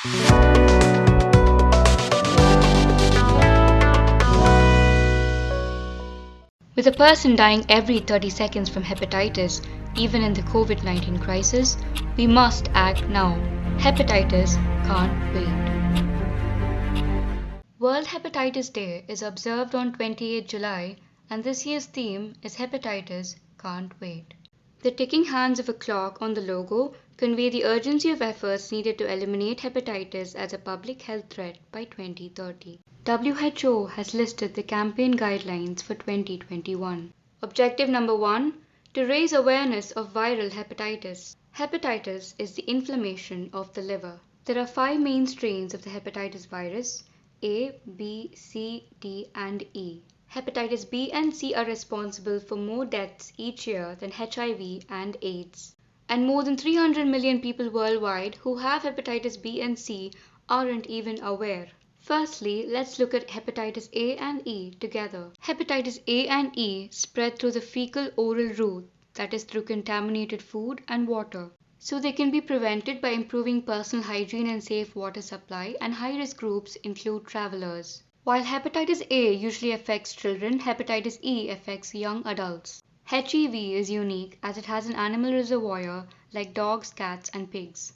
With a person dying every 30 seconds from hepatitis, even in the COVID-19 crisis, we must act now. Hepatitis can't wait. World Hepatitis Day is observed on 28 July, and this year's theme is Hepatitis Can't Wait. The ticking hands of a clock on the logo convey the urgency of efforts needed to eliminate hepatitis as a public health threat by 2030. WHO has listed the campaign guidelines for 2021. Objective number 1: to raise awareness of viral hepatitis. Hepatitis is the inflammation of the liver. There are 5 main strains of the hepatitis virus: A, B, C, D, and E. Hepatitis B and C are responsible for more deaths each year than HIV and AIDS. And more than 300 million people worldwide who have hepatitis B and C aren't even aware. Firstly, let's look at hepatitis A and E together. Hepatitis A and E spread through the fecal-oral route, that is through contaminated food and water. So they can be prevented by improving personal hygiene and safe water supply, and high-risk groups include travelers. While hepatitis A usually affects children, hepatitis E affects young adults. HIV is unique as it has an animal reservoir like dogs, cats, and pigs.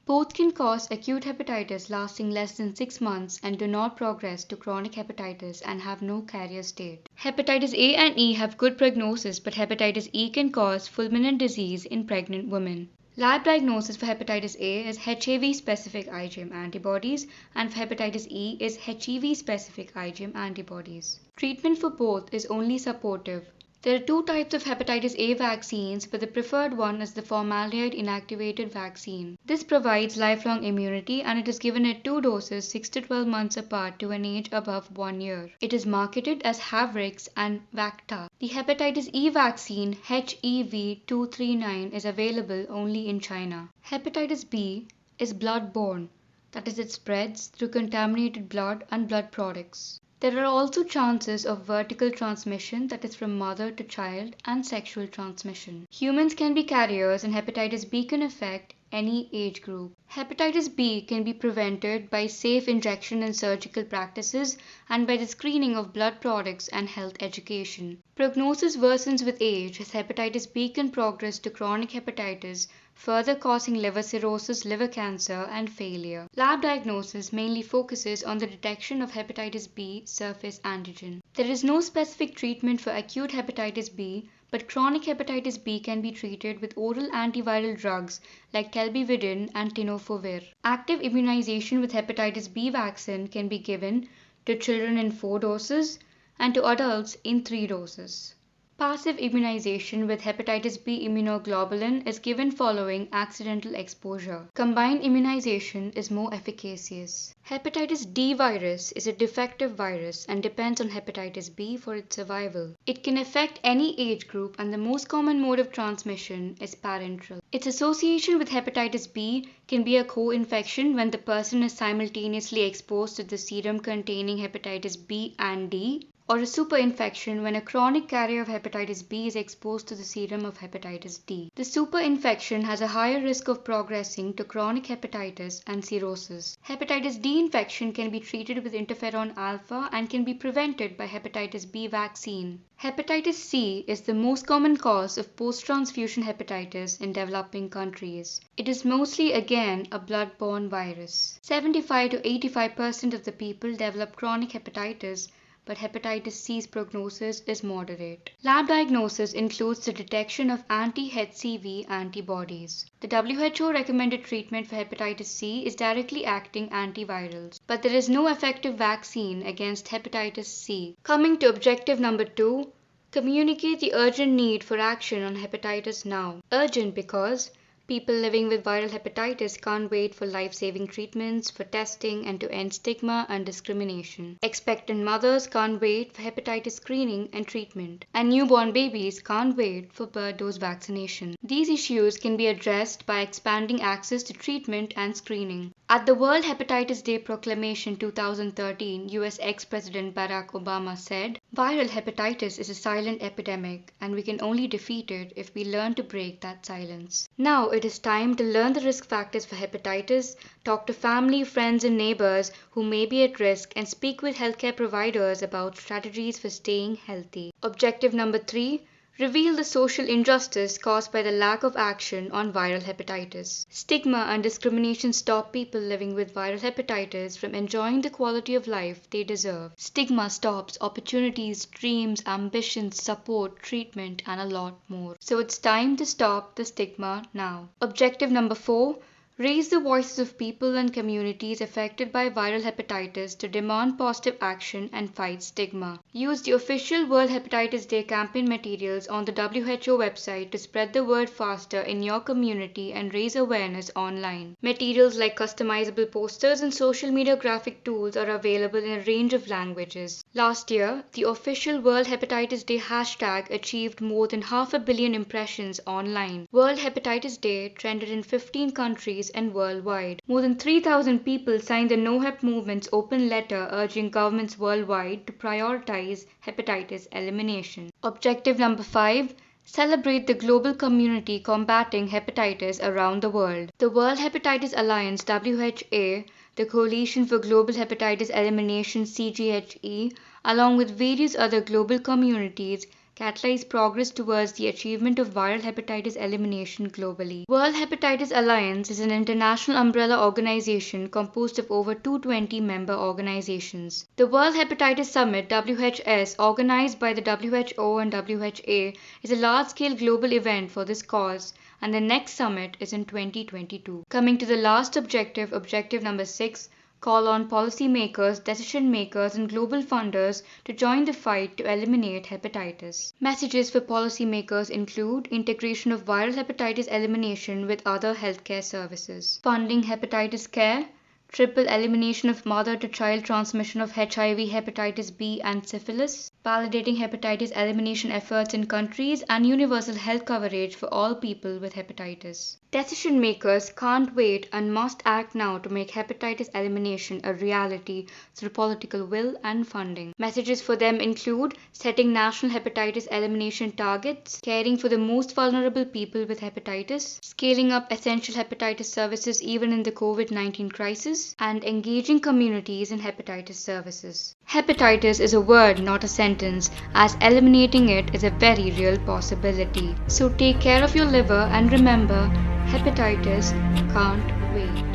Both can cause acute hepatitis lasting less than 6 months and do not progress to chronic hepatitis and have no carrier state. Hepatitis A and E have good prognosis, but hepatitis E can cause fulminant disease in pregnant women. Lab diagnosis for hepatitis A is HIV-specific IgM antibodies, and for hepatitis E is HEV-specific IgM antibodies. Treatment for both is only supportive. There are 2 types of hepatitis A vaccines, but the preferred one is the formaldehyde inactivated vaccine. This provides lifelong immunity, and it is given at 2 doses 6 to 12 months apart to an age above 1 year. It is marketed as Havrix and Vacta. The hepatitis E vaccine HEV239 is available only in China. Hepatitis B is blood-borne, that is, it spreads through contaminated blood and blood products. There are also chances of vertical transmission, that is from mother to child, and sexual transmission. Humans can be carriers, and hepatitis B can affect any age group. Hepatitis B can be prevented by safe injection and surgical practices and by the screening of blood products and health education. Prognosis worsens with age as hepatitis B can progress to chronic hepatitis, further causing liver cirrhosis, liver cancer, and failure. Lab diagnosis mainly focuses on the detection of hepatitis B surface antigen. There is no specific treatment for acute hepatitis B, but chronic hepatitis B can be treated with oral antiviral drugs like telbivudin and tenofovir. Active immunization with hepatitis B vaccine can be given to children in 4 doses and to adults in 3 doses. Passive immunization with hepatitis B immunoglobulin is given following accidental exposure. Combined immunization is more efficacious. Hepatitis D virus is a defective virus and depends on hepatitis B for its survival. It can affect any age group, and the most common mode of transmission is parenteral. Its association with hepatitis B can be a co-infection when the person is simultaneously exposed to the serum containing hepatitis B and D, or a superinfection when a chronic carrier of hepatitis B is exposed to the serum of hepatitis D. The superinfection has a higher risk of progressing to chronic hepatitis and cirrhosis. Hepatitis D infection can be treated with interferon alpha and can be prevented by hepatitis B vaccine. Hepatitis C is the most common cause of post-transfusion hepatitis in developing countries. It is mostly again a blood-borne virus. 75 to 85% of the people develop chronic hepatitis, but hepatitis C's prognosis is moderate. Lab diagnosis includes the detection of anti-HCV antibodies. The WHO recommended treatment for hepatitis C is directly acting antivirals, but there is no effective vaccine against hepatitis C. Coming to objective number 2, communicate the urgent need for action on hepatitis now. Urgent because people living with viral hepatitis can't wait for life-saving treatments, for testing, and to end stigma and discrimination. Expectant mothers can't wait for hepatitis screening and treatment, and newborn babies can't wait for birth dose vaccination. These issues can be addressed by expanding access to treatment and screening. At the World Hepatitis Day Proclamation 2013, US ex-President Barack Obama said, "Viral hepatitis is a silent epidemic, and we can only defeat it if we learn to break that silence." Now it is time to learn the risk factors for hepatitis, talk to family, friends, and neighbors who may be at risk, and speak with healthcare providers about strategies for staying healthy. Objective number 3. Reveal the social injustice caused by the lack of action on viral hepatitis. Stigma and discrimination stop people living with viral hepatitis from enjoying the quality of life they deserve. Stigma stops opportunities, dreams, ambitions, support, treatment, and a lot more. So it's time to stop the stigma now. Objective number 4. Raise the voices of people and communities affected by viral hepatitis to demand positive action and fight stigma. Use the official World Hepatitis Day campaign materials on the WHO website to spread the word faster in your community and raise awareness online. Materials like customizable posters and social media graphic tools are available in a range of languages. Last year, the official World Hepatitis Day hashtag achieved more than 500 million impressions online. World Hepatitis Day trended in 15 countries and worldwide. More than 3,000 people signed the No Hep movement's open letter urging governments worldwide to prioritize hepatitis elimination. Objective number 5. Celebrate the global community combating hepatitis around the world. The World Hepatitis Alliance (WHA), the Coalition for Global Hepatitis Elimination (CGHE), along with various other global communities, catalyze progress towards the achievement of viral hepatitis elimination globally. World Hepatitis Alliance is an international umbrella organization composed of over 220 member organizations. The World Hepatitis Summit (WHS), organized by the WHO and WHA, is a large-scale global event for this cause, and the next summit is in 2022. Coming to the last objective, objective number 6, call on policymakers, decision makers, and global funders to join the fight to eliminate hepatitis. Messages for policymakers include integration of viral hepatitis elimination with other healthcare services, funding hepatitis care, triple elimination of mother-to-child transmission of HIV, hepatitis B, and syphilis, validating hepatitis elimination efforts in countries, and universal health coverage for all people with hepatitis. Decision makers can't wait and must act now to make hepatitis elimination a reality through political will and funding. Messages for them include setting national hepatitis elimination targets, caring for the most vulnerable people with hepatitis, scaling up essential hepatitis services even in the COVID-19 crisis, and engaging communities in hepatitis services. Hepatitis is a word, not a sentence, as eliminating it is a very real possibility. So take care of your liver and remember, hepatitis can't wait.